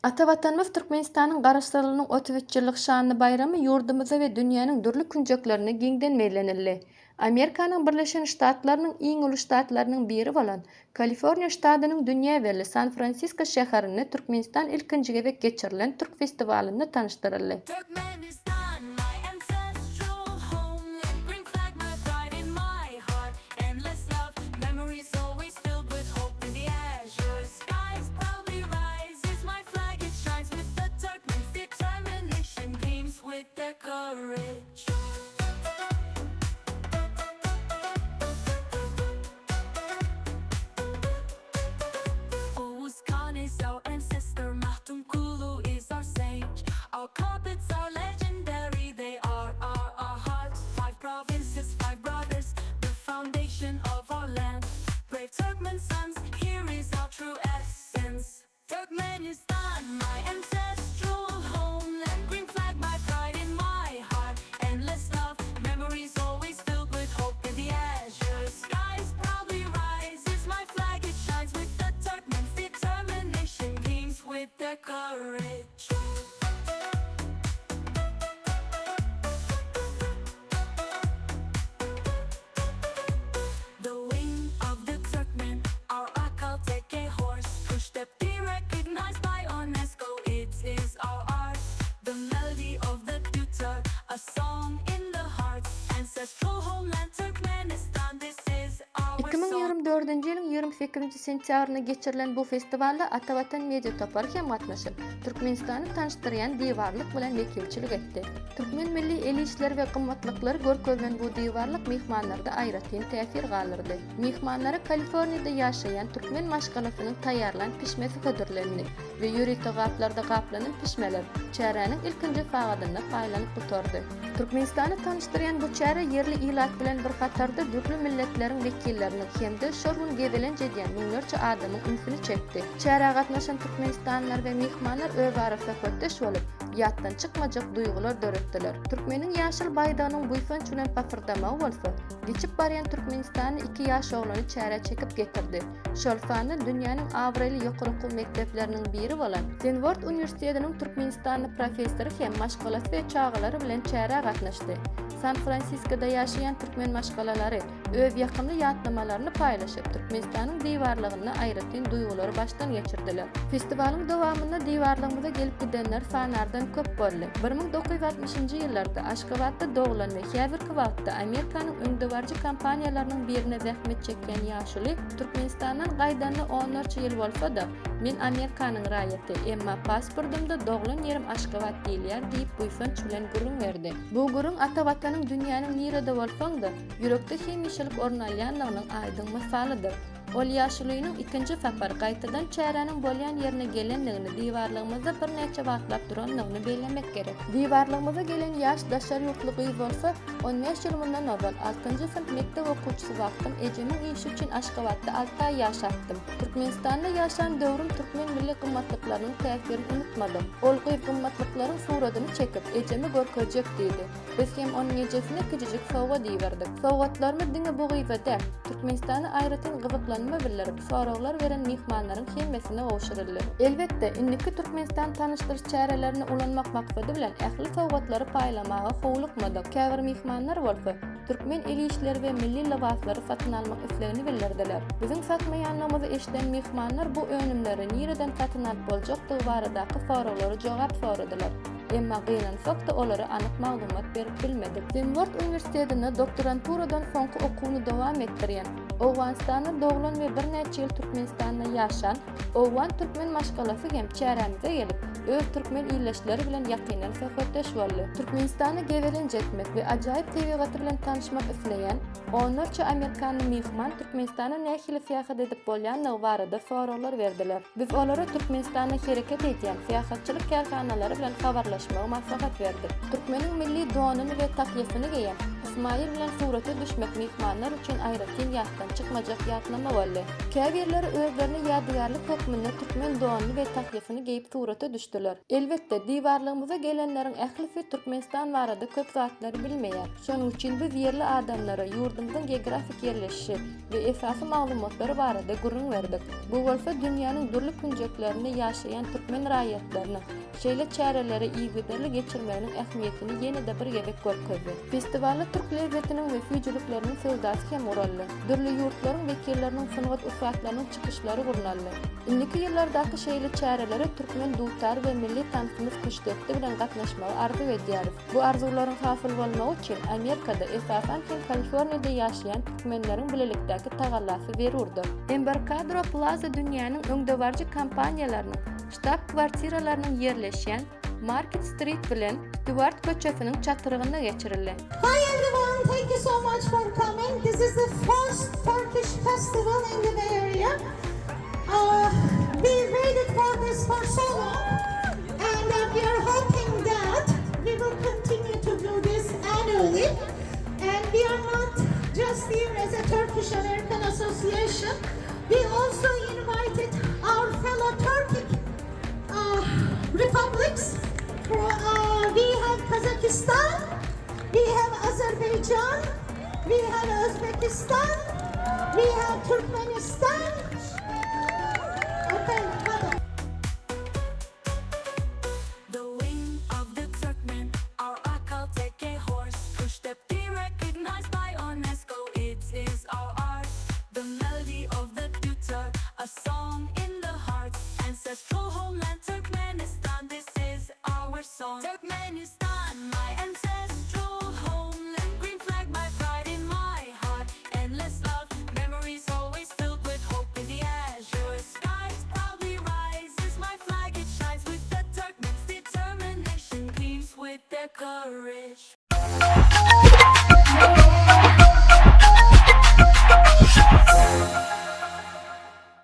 Atavatanymyz Türkmenistanyň garaşsylygynyň 33 ýyllyk şanly bayramy ýurdumyzda we dünýäniň dürli künjeklerinde giňden meýlenildi. Amerikanyň Birleşen Ştatlarynyň iň uly ştatlarynyň biri bolan Kaliforniýa ştadynyň dünýä belli San Fransisko şäherinde Türkmenistan ilkinji gebek geçirilen Türk festiwalyny tanışdyryldy. Turkmenistan, my ancestral home. Green flag, my pride in my heart. Endless love, memories always filled with hope. In the azure skies proudly rises my flag. It shines with the Turkmen's determination, gleams with their courage. Oğuz Khan is our ancestor, Mahdum Kulu is our sage. Our carpets are legendary, they are our hearts. 5 provinces, 5 brothers, the foundation of our land. Brave Turkmen sons, here is our true essence. Turkmenistan, my ancestral homeland. Green flag, my pride in my heart. Endless love, memories always filled with hope. In the azure skies proudly rises my flag. It shines with the Turkmen's determination, gleams with their courage. The wing of the Turkmen, our Akal take a horse. Push step be recognized by UNESCO, it is our art. The melody of the tutor, a song in the heart. Ancestral homeland Turkmenistan, this is our song. 2024-nji ýylyň 28-nji sentýabryna geçirilen bu festiwalda Atawatan Media Topar hem gatnaşyp Türkmenistany tanışdyrýan diýwarlyk bilen wekilçilik etdi. Türkmen milli el işleri we gymmatlyklary görkezlen bu diýwarlyk mehmanlarda aýratyn täsir galyrdy. Mehmanlara Kaliforniýada ýaşaýan türkmen maşgalasynyň taýýarlan pişmesi hödürlerini we ýörükli gaplarda gaplanan pişmeler çäräniň ilkinji fagadyna paýlanyp oturdy. Türkmenistany tanışdyrýan bu çäre yerli ilat bilen bir gatarda dürli milletleriň wekillerini hemde şorgun gebelen jedýän miňlerçe adamyň ünsüni çekdi. Çäre gatnaşan Türkmenistanlylar we mehmanlar öwara söhbetdeş bolup, ýatdan çykmajak duýgular döretdiler. Türkmeniň ýaşyl baýdanyň buýsan çünen pakyrdamagy bolsa, geçip barýan Türkmenistany 2 ýaş oglany çäre çekip getirdi. Şol fany dünýäniň awrely ýokurky mekdepleriniň biri bolan Stanford Uniwersitetiniň Türkmenistany professory hem maşgalasy we çağalary bilen çäre gatnaşdy. San Fransiskoda ýaşaýan türkmen maşgalalary öw ýakynly ýatlamalaryny paýlaşyp Türkmenistanyň diýwarlygyna aýratyn duýgulary başdan geçirdiler. Festiwalyň dowamynda diýwarlygymyza gelip gidenler sanardan köp boldy. 1960-njy ýyllarda Aşgabatda doglan we häzirki wagtda Amerikanyň öňdebarjy kompaniýalarynyň birine zähmet çekýän ýaşuly Türkmenistandan gaýdany 14 ýyl bolsa-da, men Amerikanyň raýaty, emma pasportymda doglan ýerim Aşgabat diýilýär diýip buýsan çülen gurrun berdi. Bu gurrun Atawatanyň dünýäniň nirede bolsaň-da, ýürekde hemişelik orun alýanlygynyň aýdyn mysalydyr. Ol ýaşulynyň ikinji sapar gaýtadan çäräniň bolýan ýerine gelenligini diýwarlygymyzda bir näçe wagtlap duranlygyny bellemek gerek. Diýwarlygymyza gelen ýaş daşar ýurtlygy bolsa, 15 ýyl mundan awal 6-njy synp mektep okuwçysy wagtym ejemiň işi üçin Aşgabatda 6 aý ýaşatdym. Türkmenistanda ýaşan döwrüm türkmen milli gymmatlyklarynyň täsirini unutmadym. Ol gymmatlyklaryň suratyny çekip ejemi görkezjek diýdi. Biz hem onuň ejesine küçüjek sowga diýberdik. Sowgatlarmy diňe bu gyýbada Türkmenistany aýratyn gyzyklanma bildirip soraglar beren mehmanlaryň hemmesine gowşuruldy. Elbetde, indiki Türkmenistan tanışdyryş çärelerini ulanmak maksady bilen ähli sowgatlary paýlamagy howlukmadyk. Käbir mehmanlar bolsa, türkmen el işleri we milli libaslary satyn almak islegini bildirdiler. Biziň satmaýanlygymyzy eşiten mehmanlar bu önümleri nireden satyn alyp boljakdygy baradaky soraglary jogap soradylar. Emma gynansak da olary anyk maglumat berip bilmedik. Stanford Uniwersitetinde doktoranturadan soňky okuwyny dowam etdirýän, Owganistanda doglan we bir näçe ýyl Türkmenistanda ýaşan, Owgan türkmen maşgalasy hem çäremize gelip, öz türkmen ýyllaşlary bilen ýakynan söhbetdeş boldy. Türkmenistany gewelen jetmek we ajaýyp tebigaty bilen tanışmak isleýän 14 Amerikanly mehman Türkmenistana nähili seýahat edip bolýanlygy barada soraglar berdiler. Biz olara Türkmenistana hereket edýän seýahatçylyk karhanalary bilen habarlaşmagy maslahat berdik. Türkmeniň milli donyny we takýasyny geýen, İsmail bilen surata düşmek mihmanlar üçin aýratyn ýatdan çykmajak ýatnama boldy. Käbirleri özlerini ýadygarlyk hökmünde türkmen dowanyny we takyfyny geýip surata düşdiler. Elbetde diwarlygymyza gelenleriň ählifi Türkmenistan barada köp zatlary bilmeýär. Şonuň üçin biz ýerli adamlara ýurdumyzyň geografik ýerleşişi we esasy maglumatlary barada gurrun berdik. Bu bolsa dünýäniň durly künjeklerinde ýaşaýan türkmen raýatlaryny şeýle çäreleri iýgiderli geçirmeginiň ähmiýetini ýene-de bir gebek görkezdi. Festivalda türk lezzetiniň we füýjülikleriniň sözdaşy hem uraldy. Dürli ýurtlaryň wekilleriniň sanat ufatlarynyň çykyşlary guruldy. Indiki ýyllardaky şeýle çäreleri türkmen dutar we milli tansymy kuşdetdi bilen gatnaşmagy arzu edýär. Bu arzularyň hasyl bolmagy üçin Amerikada esasan hem Kaliforniýada ýaşaýan türkmenleriň bilelikdäki tagallasy berurdy. Embarcadero Plaza dünýäniň öňdewarjy kompaniýalarynyň ştab kwartiralarynyň ýerleşýän Market Street bilen Stewart köçesiniň çatyrygynda geçirildi. Hi everyone, thank you so much for coming. This is the first Turkish festival in the Bay Area. We waited for this for so long, and we are hoping that we will continue to do this annually. And we are not just here as a Turkish American Association. We also invited our fellow Turkic republics. We have Kazakhstan, we have Azerbaijan, we have Uzbekistan, we have Turkmenistan. Okay, come on. The wing of the Turkmen, our Akal Teke horse, Kuştepe recognized by UNESCO, it is our art. The melody of the dutar, a song in the heart, ancestral homeland Turkmenistan, this is our song. Turkmenistan, my ancestral homeland, green flag, my pride in my heart, endless love, memories always filled with hope in the azure skies, proudly rises my flag, it shines with the Turkmen's determination, gleams with their courage.